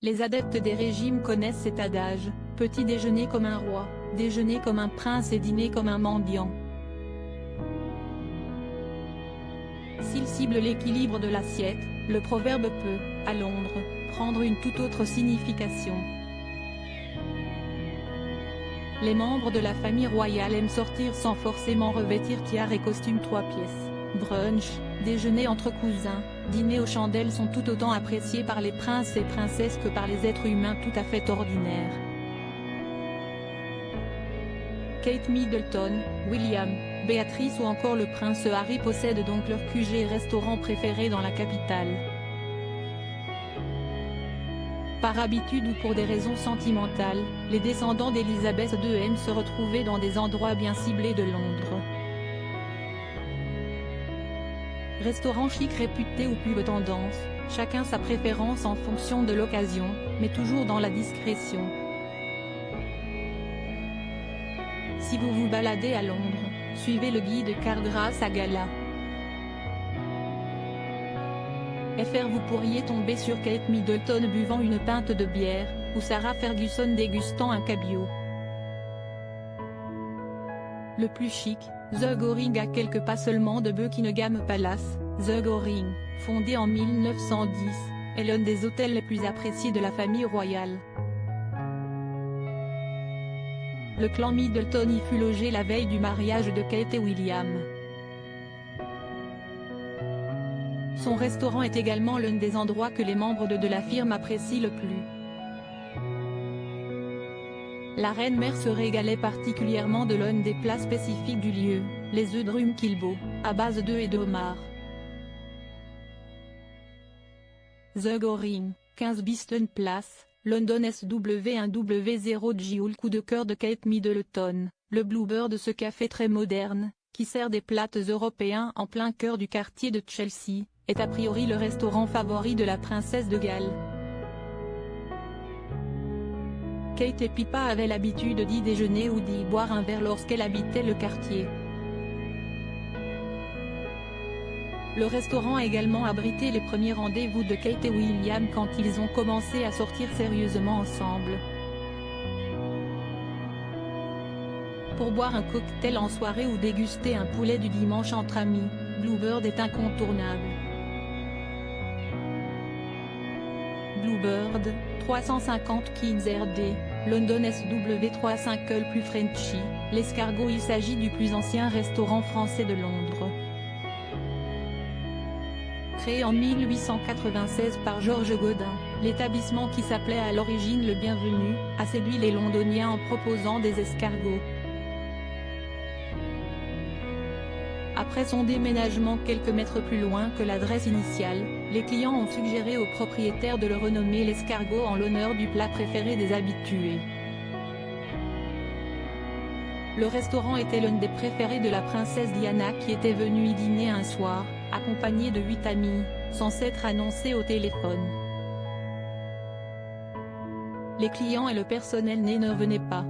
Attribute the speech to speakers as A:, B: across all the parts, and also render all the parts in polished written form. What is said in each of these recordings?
A: Les adeptes des régimes connaissent cet adage, petit déjeuner comme un roi, déjeuner comme un prince et dîner comme un mendiant. S'il cible l'équilibre de l'assiette, le proverbe peut, à Londres, prendre une toute autre signification. Les membres de la famille royale aiment sortir sans forcément revêtir tiare et costume 3 pièces. Brunch, déjeuner entre cousins, dîner aux chandelles sont tout autant appréciés par les princes et princesses que par les êtres humains tout à fait ordinaires. Kate Middleton, William, Béatrice ou encore le prince Harry possèdent donc leur QG et restaurant préféré dans la capitale. Par habitude ou pour des raisons sentimentales, les descendants d'Elisabeth II aiment se retrouver dans des endroits bien ciblés de Londres. Restaurant chic réputé ou pub tendance, chacun sa préférence en fonction de l'occasion, mais toujours dans la discrétion. Si vous vous baladez à Londres, suivez le guide car grâce à Gala FR vous pourriez tomber sur Kate Middleton buvant une pinte de bière, ou Sarah Ferguson dégustant un cabillaud. Le plus chic, The Goring à quelques pas seulement de Buckingham Palace, The Goring, fondé en 1910, est l'un des hôtels les plus appréciés de la famille royale. Le clan Middleton y fut logé la veille du mariage de Kate et William. Son restaurant est également l'un des endroits que les membres de la firme apprécient le plus. La reine-mère se régalait particulièrement de l'un des plats spécifiques du lieu, les œufs drum Kilbo, à base d'œufs et de homard. The Goring, 15 Beeston Place, London SW1W0G ou le coup de cœur de Kate Middleton, le Bluebird de ce café très moderne, qui sert des plats européens en plein cœur du quartier de Chelsea, est a priori le restaurant favori de la princesse de Galles. Kate et Pippa avaient l'habitude d'y déjeuner ou d'y boire un verre lorsqu'elle habitait le quartier. Le restaurant a également abrité les premiers rendez-vous de Kate et William quand ils ont commencé à sortir sérieusement ensemble. Pour boire un cocktail en soirée ou déguster un poulet du dimanche entre amis, Bluebird est incontournable. Bluebird, 350 Kings RD, London SW35 plus Frenchy, l'escargot. Il s'agit du plus ancien restaurant français de Londres. Créé en 1896 par Georges Godin, l'établissement qui s'appelait à l'origine Le Bienvenu, a séduit les Londoniens en proposant des escargots. Après son déménagement quelques mètres plus loin que l'adresse initiale, les clients ont suggéré au propriétaire de le renommer l'escargot en l'honneur du plat préféré des habitués. Le restaurant était l'un des préférés de la princesse Diana qui était venue y dîner un soir, accompagnée de 8 amis, sans s'être annoncée au téléphone. Les clients et le personnel ne revenaient pas.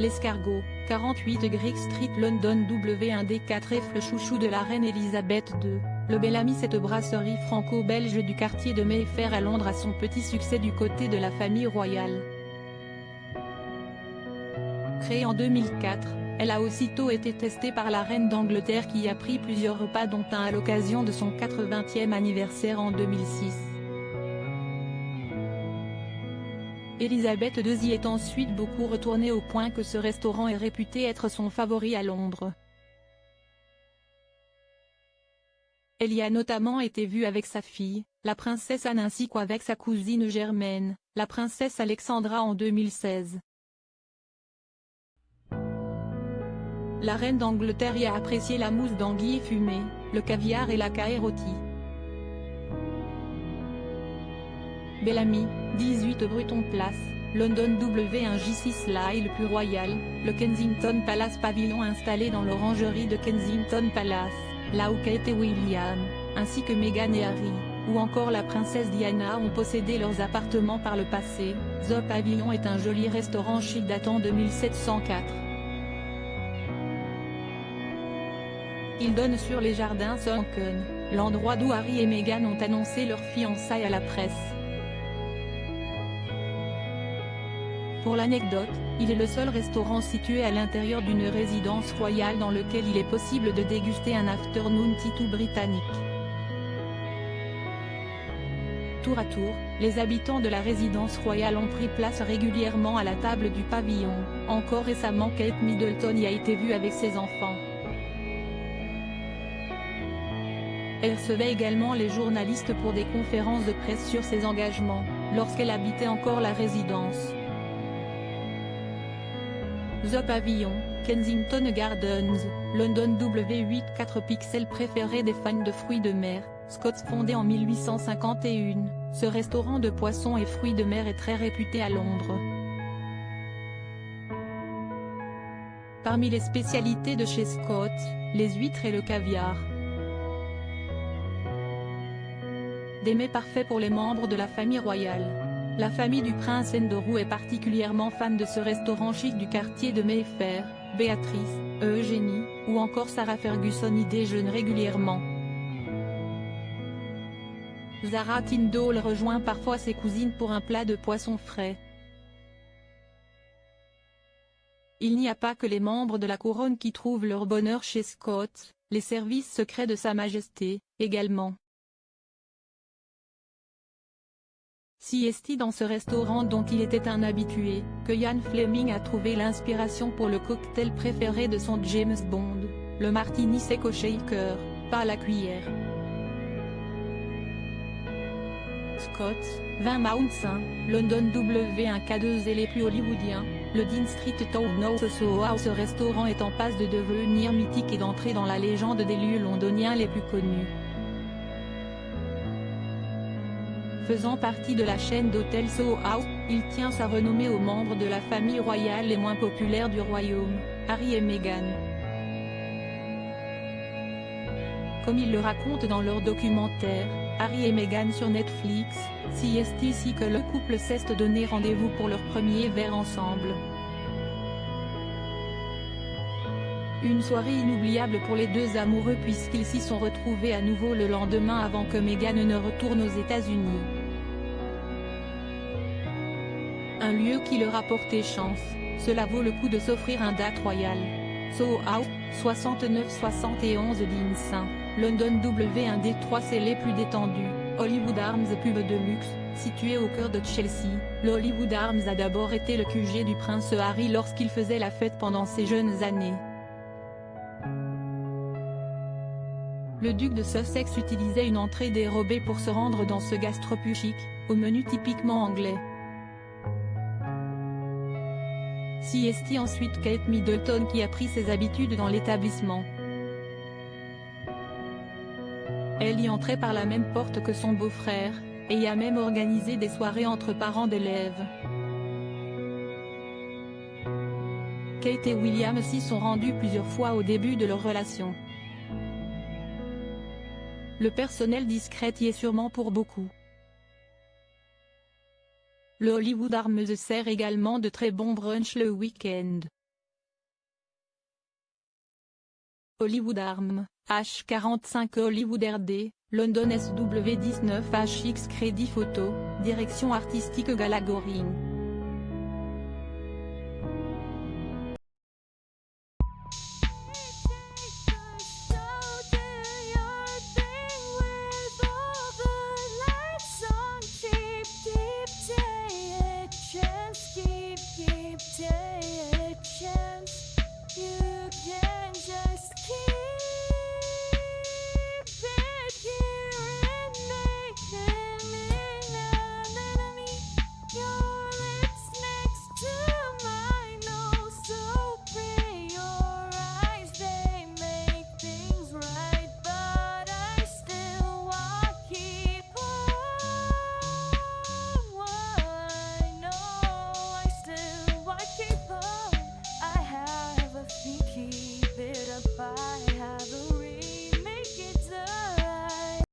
A: L'escargot, 48 Greek Street London W1D4F. Le chouchou de la reine Elisabeth II, le Bellamy. Cette brasserie franco-belge du quartier de Mayfair à Londres a son petit succès du côté de la famille royale. Créée en 2004, elle a aussitôt été testée par la reine d'Angleterre qui y a pris plusieurs repas dont un à l'occasion de son 80e anniversaire en 2006. Elisabeth II y est ensuite beaucoup retournée au point que ce restaurant est réputé être son favori à Londres. Elle y a notamment été vue avec sa fille, la princesse Anne ainsi qu'avec sa cousine germaine, la princesse Alexandra en 2016. La reine d'Angleterre y a apprécié la mousse d'anguille fumée, le caviar et la caille rôtie. Bellamy, 18 Bruton Place, London W1J6. L'île le plus royal, le Kensington Palace pavillon installé dans l'orangerie de Kensington Palace, là où Kate et William, ainsi que Meghan et Harry, ou encore la princesse Diana ont possédé leurs appartements par le passé. The Pavilion est un joli restaurant chic datant de 1704. Il donne sur les jardins Sunken, l'endroit d'où Harry et Meghan ont annoncé leur fiançailles à la presse. Pour l'anecdote, il est le seul restaurant situé à l'intérieur d'une résidence royale dans lequel il est possible de déguster un afternoon tea tout britannique. Tour à tour, les habitants de la résidence royale ont pris place régulièrement à la table du pavillon. Encore récemment, Kate Middleton y a été vue avec ses enfants. Elle recevait également les journalistes pour des conférences de presse sur ses engagements, lorsqu'elle habitait encore la résidence. The Pavilion, Kensington Gardens, London W8 4 pixels préféré des fans de fruits de mer, Scott's fondé en 1851, ce restaurant de poissons et fruits de mer est très réputé à Londres. Parmi les spécialités de chez Scott, les huîtres et le caviar. Des mets parfaits pour les membres de la famille royale. La famille du prince Andrew est particulièrement fan de ce restaurant chic du quartier de Mayfair. Béatrice, Eugénie, ou encore Sarah Ferguson y déjeunent régulièrement. Zara Tindall rejoint parfois ses cousines pour un plat de poisson frais. Il n'y a pas que les membres de la couronne qui trouvent leur bonheur chez Scott, les services secrets de Sa Majesté, également. Siesti dans ce restaurant dont il était un habitué, que Ian Fleming a trouvé l'inspiration pour le cocktail préféré de son James Bond, le martini sec au shaker, pas à la cuillère. Scott, 20 Mount St. London W1K2 et les plus hollywoodiens, le Dean Street Townhouse Soho House. Ce restaurant est en passe de devenir mythique et d'entrer dans la légende des lieux londoniens les plus connus. Faisant partie de la chaîne d'hôtels Soho House, il tient sa renommée aux membres de la famille royale les moins populaires du royaume, Harry et Meghan. Comme ils le racontent dans leur documentaire, Harry et Meghan sur Netflix, c'est ici que le couple s'est donné rendez-vous pour leur premier verre ensemble. Une soirée inoubliable pour les deux amoureux puisqu'ils s'y sont retrouvés à nouveau le lendemain avant que Meghan ne retourne aux États-Unis. Un lieu qui leur a porté chance, cela vaut le coup de s'offrir un date royal. Soho House, 6971 Dean St. London W1D3. C'est les plus détendus. Hollywood Arms pub de luxe, situé au cœur de Chelsea. Le Hollywood Arms a d'abord été le QG du prince Harry lorsqu'il faisait la fête pendant ses jeunes années. Le duc de Sussex utilisait une entrée dérobée pour se rendre dans ce gastropub chic, au menu typiquement anglais. Siesti ensuite Kate Middleton qui a pris ses habitudes dans l'établissement. Elle y entrait par la même porte que son beau-frère, et y a même organisé des soirées entre parents d'élèves. Kate et William s'y sont rendus plusieurs fois au début de leur relation. Le personnel discret y est sûrement pour beaucoup. Le Hollywood Arms sert également de très bon brunch le week-end. Hollywood Arms, H45 Hollywood RD, London SW19 HX Crédit Photo, Direction artistique Galagoring.
B: Keep